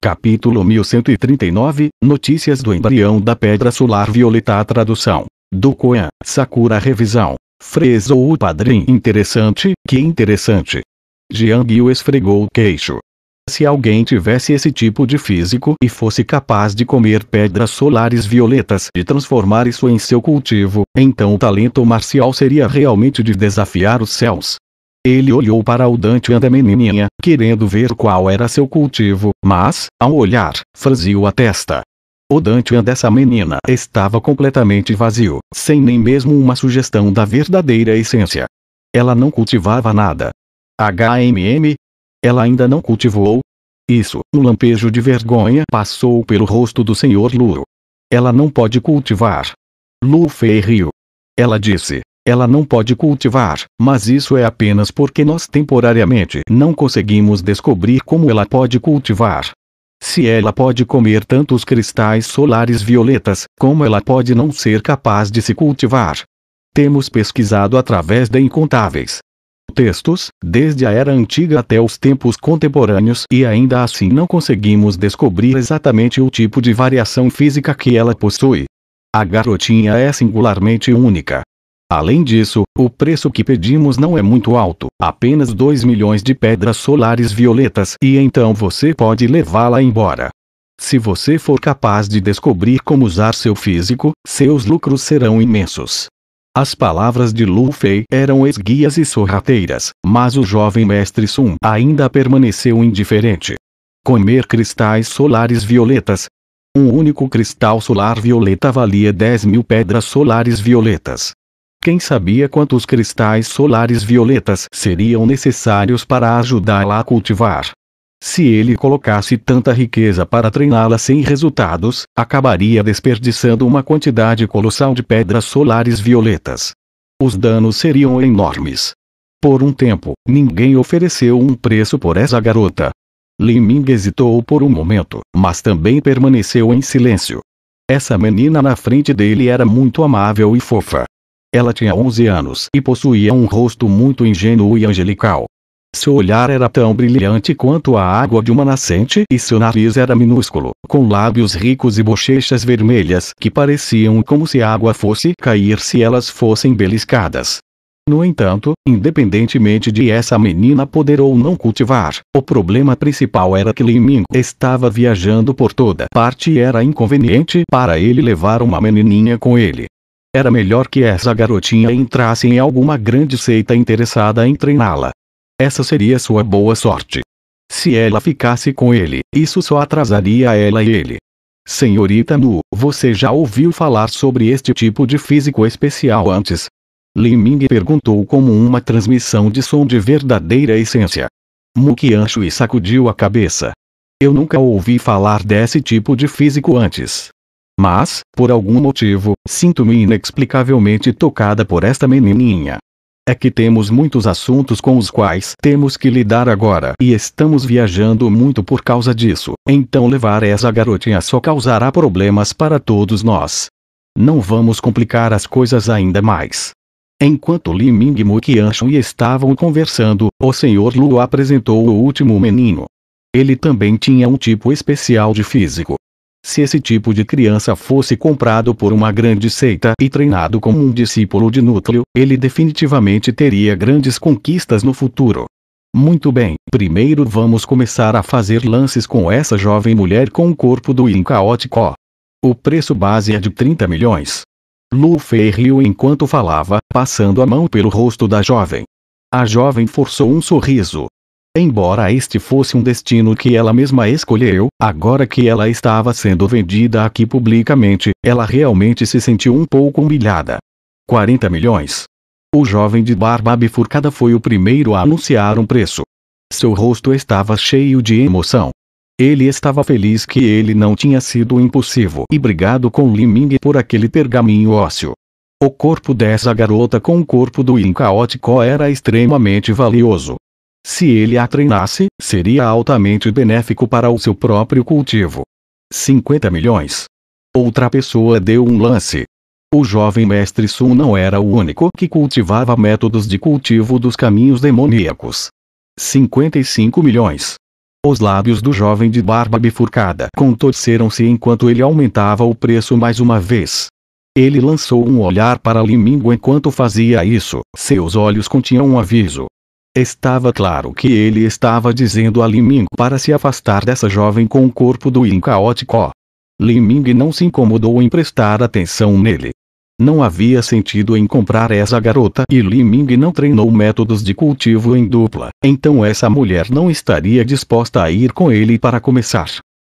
Capítulo 1139, Notícias do embrião da pedra solar violeta. A tradução do Koan, Sakura. Revisão. Fresou o padrinho. Interessante, que interessante. Jiang Yu esfregou o queixo. Se alguém tivesse esse tipo de físico e fosse capaz de comer pedras solares violetas e transformar isso em seu cultivo, então o talento marcial seria realmente de desafiar os céus. Ele olhou para o Dantian da menininha, querendo ver qual era seu cultivo, mas, ao olhar, franziu a testa. O Dantian dessa menina estava completamente vazio, sem nem mesmo uma sugestão da verdadeira essência. Ela não cultivava nada. Ela ainda não cultivou? Isso, um lampejo de vergonha passou pelo rosto do Sr. Lu. Ela não pode cultivar. Lu Fei riu. Ela disse. Ela não pode cultivar, mas isso é apenas porque nós temporariamente não conseguimos descobrir como ela pode cultivar. Se ela pode comer tantos cristais solares violetas, como ela pode não ser capaz de se cultivar? Temos pesquisado através de incontáveis textos, desde a Era Antiga até os tempos contemporâneos, e ainda assim não conseguimos descobrir exatamente o tipo de variação física que ela possui. A garotinha é singularmente única. Além disso, o preço que pedimos não é muito alto, apenas 2 milhões de pedras solares violetas, e então você pode levá-la embora. Se você for capaz de descobrir como usar seu físico, seus lucros serão imensos. As palavras de Lu Fei eram esguias e sorrateiras, mas o jovem mestre Sun ainda permaneceu indiferente. Comer cristais solares violetas. Um único cristal solar violeta valia 10 mil pedras solares violetas. Quem sabia quantos cristais solares violetas seriam necessários para ajudá-la a cultivar? Se ele colocasse tanta riqueza para treiná-la sem resultados, acabaria desperdiçando uma quantidade colossal de pedras solares violetas. Os danos seriam enormes. Por um tempo, ninguém ofereceu um preço por essa garota. Li Ming hesitou por um momento, mas também permaneceu em silêncio. Essa menina na frente dele era muito amável e fofa. Ela tinha 11 anos e possuía um rosto muito ingênuo e angelical. Seu olhar era tão brilhante quanto a água de uma nascente e seu nariz era minúsculo, com lábios ricos e bochechas vermelhas que pareciam como se a água fosse cair se elas fossem beliscadas. No entanto, independentemente de essa menina poder ou não cultivar, o problema principal era que Li Ming estava viajando por toda parte e era inconveniente para ele levar uma menininha com ele. Era melhor que essa garotinha entrasse em alguma grande seita interessada em treiná-la. Essa seria sua boa sorte. Se ela ficasse com ele, isso só atrasaria ela e ele. Senhorita Nu, você já ouviu falar sobre este tipo de físico especial antes? Li Ming perguntou como uma transmissão de som de verdadeira essência. Mu Qianshui sacudiu a cabeça. Eu nunca ouvi falar desse tipo de físico antes. Mas, por algum motivo, sinto-me inexplicavelmente tocada por esta menininha. É que temos muitos assuntos com os quais temos que lidar agora e estamos viajando muito por causa disso, então levar essa garotinha só causará problemas para todos nós. Não vamos complicar as coisas ainda mais. Enquanto Li Ming e Mu Qianshui estavam conversando, o Sr. Lu apresentou o último menino. Ele também tinha um tipo especial de físico. Se esse tipo de criança fosse comprado por uma grande seita e treinado como um discípulo de núcleo, ele definitivamente teria grandes conquistas no futuro. Muito bem, primeiro vamos começar a fazer lances com essa jovem mulher com o corpo do Yin caótico. O preço base é de 30 milhões. Lu Fei riu enquanto falava, passando a mão pelo rosto da jovem. A jovem forçou um sorriso. Embora este fosse um destino que ela mesma escolheu, agora que ela estava sendo vendida aqui publicamente, ela realmente se sentiu um pouco humilhada. 40 milhões. O jovem de barba bifurcada foi o primeiro a anunciar um preço. Seu rosto estava cheio de emoção. Ele estava feliz que ele não tinha sido impulsivo e brigado com Li Ming por aquele pergaminho ósseo. O corpo dessa garota com o corpo do Yin caótico era extremamente valioso. Se ele a treinasse, seria altamente benéfico para o seu próprio cultivo. 50 milhões. Outra pessoa deu um lance. O jovem mestre Sun não era o único que cultivava métodos de cultivo dos caminhos demoníacos. 55 milhões. Os lábios do jovem de barba bifurcada contorceram-se enquanto ele aumentava o preço mais uma vez. Ele lançou um olhar para Li Ming enquanto fazia isso. Seus olhos continham um aviso. Estava claro que ele estava dizendo a Li Ming para se afastar dessa jovem com o corpo do Yin caótico. Li Ming não se incomodou em prestar atenção nele. Não havia sentido em comprar essa garota e Li Ming não treinou métodos de cultivo em dupla, então essa mulher não estaria disposta a ir com ele para começar.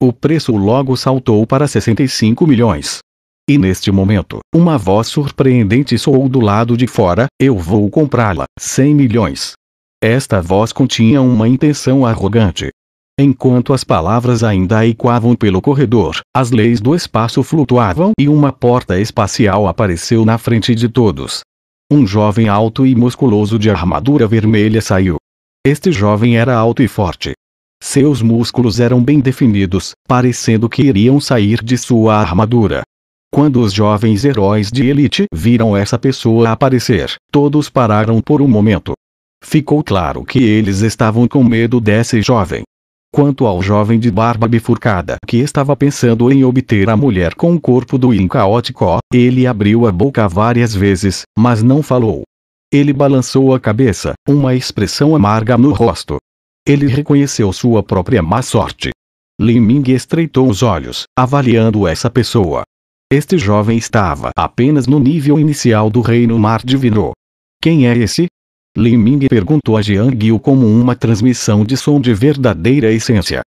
O preço logo saltou para 65 milhões. E neste momento, uma voz surpreendente soou do lado de fora: eu vou comprá-la, 100 milhões. Esta voz continha uma intenção arrogante. Enquanto as palavras ainda ecoavam pelo corredor, as leis do espaço flutuavam e uma porta espacial apareceu na frente de todos. Um jovem alto e musculoso de armadura vermelha saiu. Este jovem era alto e forte. Seus músculos eram bem definidos, parecendo que iriam sair de sua armadura. Quando os jovens heróis de elite viram essa pessoa aparecer, todos pararam por um momento. Ficou claro que eles estavam com medo desse jovem. Quanto ao jovem de barba bifurcada que estava pensando em obter a mulher com o corpo do Yin caótico, ele abriu a boca várias vezes, mas não falou. Ele balançou a cabeça, uma expressão amarga no rosto. Ele reconheceu sua própria má sorte. Li Ming estreitou os olhos, avaliando essa pessoa. Este jovem estava apenas no nível inicial do Reino Mar Divino. Quem é esse? Li Ming perguntou a Jiang Yu como uma transmissão de som de verdadeira essência.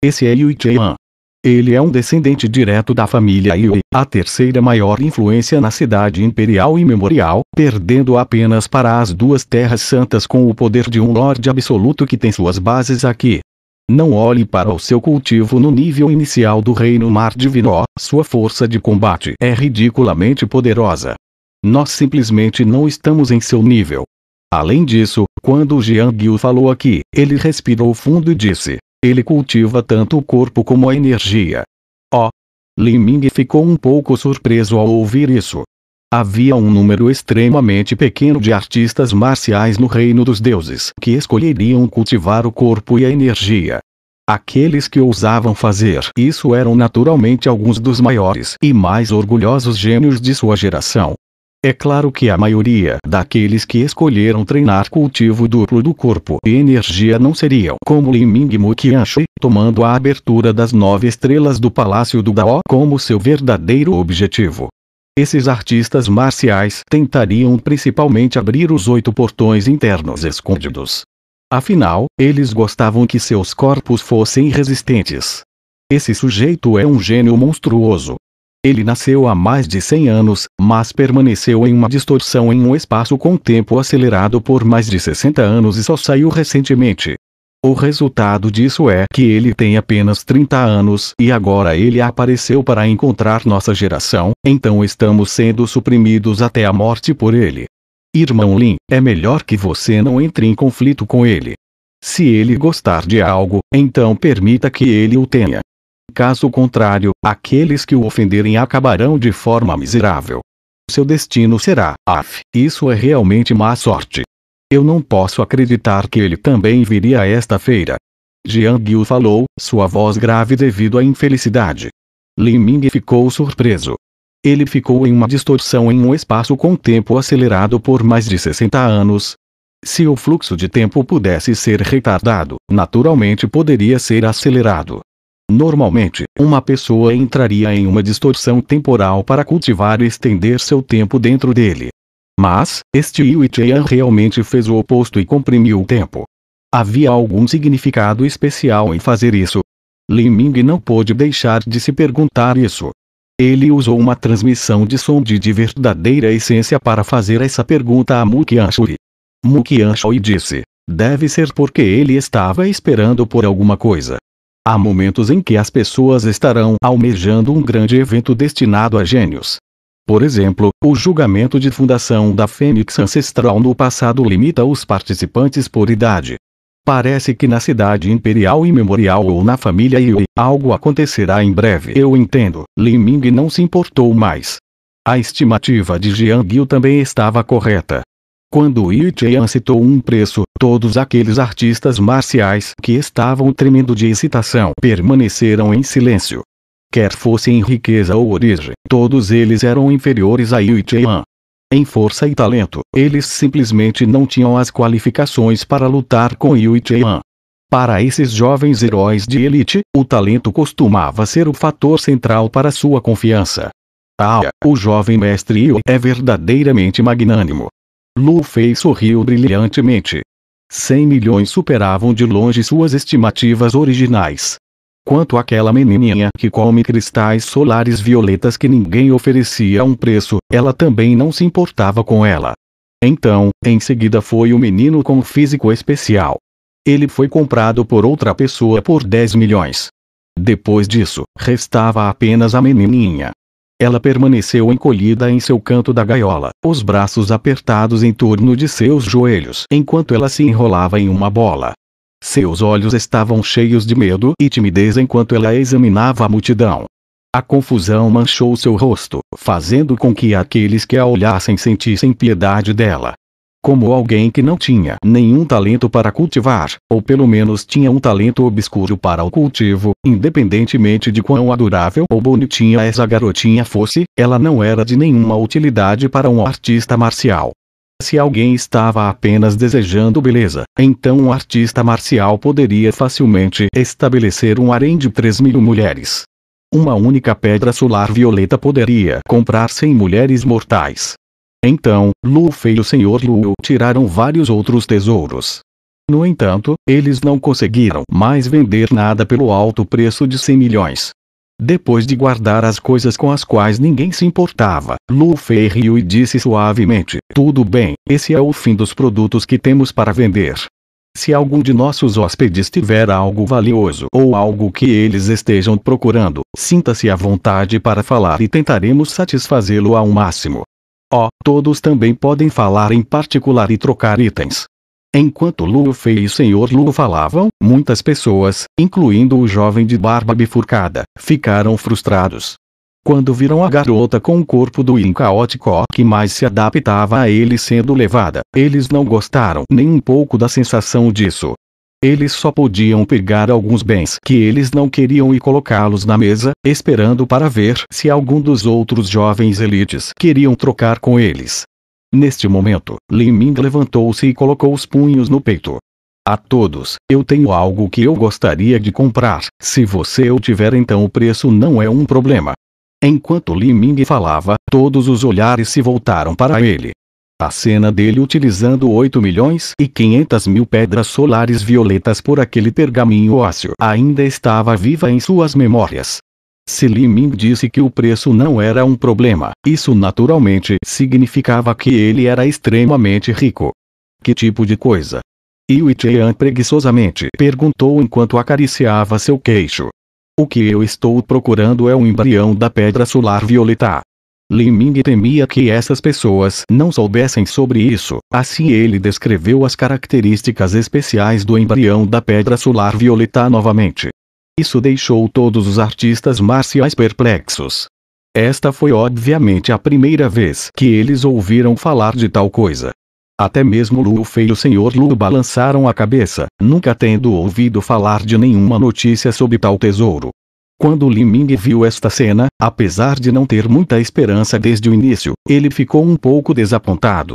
Esse é Yui Chen. Ele é um descendente direto da família Yui, a terceira maior influência na cidade imperial e memorial, perdendo apenas para as duas terras santas com o poder de um Lorde Absoluto que tem suas bases aqui. Não olhe para o seu cultivo no nível inicial do Reino Mar Divino, sua força de combate é ridiculamente poderosa. Nós simplesmente não estamos em seu nível. Além disso, quando Jiang Yu falou aqui, ele respirou fundo e disse: ele cultiva tanto o corpo como a energia. Oh! Li Ming ficou um pouco surpreso ao ouvir isso. Havia um número extremamente pequeno de artistas marciais no reino dos deuses que escolheriam cultivar o corpo e a energia. Aqueles que ousavam fazer isso eram naturalmente alguns dos maiores e mais orgulhosos gênios de sua geração. É claro que a maioria daqueles que escolheram treinar cultivo duplo do corpo e energia não seriam como Li Ming e Mu Qianshi, tomando a abertura das 9 estrelas do Palácio do Dao como seu verdadeiro objetivo. Esses artistas marciais tentariam principalmente abrir os 8 portões internos escondidos. Afinal, eles gostavam que seus corpos fossem resistentes. Esse sujeito é um gênio monstruoso. Ele nasceu há mais de 100 anos, mas permaneceu em uma distorção em um espaço com tempo acelerado por mais de 60 anos e só saiu recentemente. O resultado disso é que ele tem apenas 30 anos e agora ele apareceu para encontrar nossa geração, então estamos sendo suprimidos até a morte por ele. Irmão Lin, é melhor que você não entre em conflito com ele. Se ele gostar de algo, então permita que ele o tenha. Caso contrário, aqueles que o ofenderem acabarão de forma miserável. Seu destino será, isso é realmente má sorte. Eu não posso acreditar que ele também viria a esta feira. Jiang Yu falou, sua voz grave devido à infelicidade. Li Ming ficou surpreso. Ele ficou em uma distorção em um espaço com tempo acelerado por mais de 60 anos. Se o fluxo de tempo pudesse ser retardado, naturalmente poderia ser acelerado. Normalmente, uma pessoa entraria em uma distorção temporal para cultivar e estender seu tempo dentro dele. Mas, este Yui Chen realmente fez o oposto e comprimiu o tempo. Havia algum significado especial em fazer isso? Li Ming não pôde deixar de se perguntar isso. Ele usou uma transmissão de som de verdadeira essência para fazer essa pergunta a Mu Qianshi. Mu Qianshi disse: deve ser porque ele estava esperando por alguma coisa. Há momentos em que as pessoas estarão almejando um grande evento destinado a gênios. Por exemplo, o julgamento de fundação da Fênix Ancestral no passado limita os participantes por idade. Parece que na cidade imperial e memorial ou na família Yui, algo acontecerá em breve. Eu entendo, Li Ming não se importou mais. A estimativa de Jiang Yu também estava correta. Quando Yu Qian citou um preço, todos aqueles artistas marciais que estavam tremendo de excitação permaneceram em silêncio. Quer fosse em riqueza ou origem, todos eles eram inferiores a Yu Qian. Em força e talento, eles simplesmente não tinham as qualificações para lutar com Yu Qian. Para esses jovens heróis de elite, o talento costumava ser o fator central para sua confiança. O jovem mestre Yu é verdadeiramente magnânimo. Lu Fei sorriu brilhantemente. 100 milhões superavam de longe suas estimativas originais. Quanto àquela menininha que come cristais solares violetas que ninguém oferecia um preço, ela também não se importava com ela. Então, em seguida foi o menino com físico especial. Ele foi comprado por outra pessoa por 10 milhões. Depois disso, restava apenas a menininha. Ela permaneceu encolhida em seu canto da gaiola, os braços apertados em torno de seus joelhos enquanto ela se enrolava em uma bola. Seus olhos estavam cheios de medo e timidez enquanto ela examinava a multidão. A confusão manchou seu rosto, fazendo com que aqueles que a olhassem sentissem piedade dela. Como alguém que não tinha nenhum talento para cultivar, ou pelo menos tinha um talento obscuro para o cultivo, independentemente de quão adorável ou bonitinha essa garotinha fosse, ela não era de nenhuma utilidade para um artista marcial. Se alguém estava apenas desejando beleza, então um artista marcial poderia facilmente estabelecer um harém de 3.000 mulheres. Uma única pedra solar violeta poderia comprar 100 mulheres mortais. Então, Lu Fei e o Sr. Lu tiraram vários outros tesouros. No entanto, eles não conseguiram mais vender nada pelo alto preço de 100 milhões. Depois de guardar as coisas com as quais ninguém se importava, Lu Fei riu e disse suavemente: tudo bem, esse é o fim dos produtos que temos para vender. Se algum de nossos hóspedes tiver algo valioso ou algo que eles estejam procurando, sinta-se à vontade para falar e tentaremos satisfazê-lo ao máximo. Todos também podem falar em particular e trocar itens. Enquanto Lu Fei e o Sr. Lu falavam, muitas pessoas, incluindo o jovem de barba bifurcada, ficaram frustrados. Quando viram a garota com o corpo do Yin caótico que mais se adaptava a ele sendo levada, eles não gostaram nem um pouco da sensação disso. Eles só podiam pegar alguns bens que eles não queriam e colocá-los na mesa, esperando para ver se algum dos outros jovens elites queriam trocar com eles. Neste momento, Li Ming levantou-se e colocou os punhos no peito. A todos, eu tenho algo que eu gostaria de comprar, se você o tiver então o preço não é um problema. Enquanto Li Ming falava, todos os olhares se voltaram para ele. A cena dele utilizando 8 milhões e 500 mil pedras solares violetas por aquele pergaminho ósseo ainda estava viva em suas memórias. Se Li Ming disse que o preço não era um problema, isso naturalmente significava que ele era extremamente rico. Que tipo de coisa? Yu Qian preguiçosamente perguntou enquanto acariciava seu queixo. O que eu estou procurando é um embrião da pedra solar violeta. Li Ming temia que essas pessoas não soubessem sobre isso, assim ele descreveu as características especiais do embrião da pedra solar violeta novamente. Isso deixou todos os artistas marciais perplexos. Esta foi obviamente a primeira vez que eles ouviram falar de tal coisa. Até mesmo Lu Fei e o Sr. Lu balançaram a cabeça, nunca tendo ouvido falar de nenhuma notícia sobre tal tesouro. Quando Li Ming viu esta cena, apesar de não ter muita esperança desde o início, ele ficou um pouco desapontado.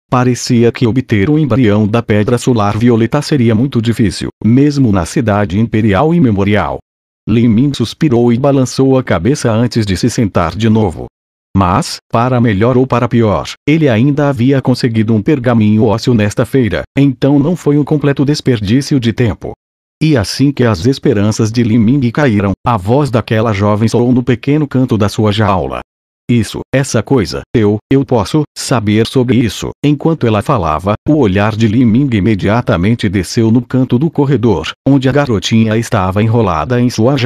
Parecia que obter o embrião da pedra solar violeta seria muito difícil, mesmo na cidade imperial e memorial. Li Ming suspirou e balançou a cabeça antes de se sentar de novo. Mas, para melhor ou para pior, ele ainda havia conseguido um pergaminho ósseo nesta feira, então não foi um completo desperdício de tempo. E assim que as esperanças de Li Ming caíram, a voz daquela jovem soou no pequeno canto da sua jaula. Essa coisa, eu posso saber sobre isso. Enquanto ela falava, o olhar de Li Ming imediatamente desceu no canto do corredor, onde a garotinha estava enrolada em sua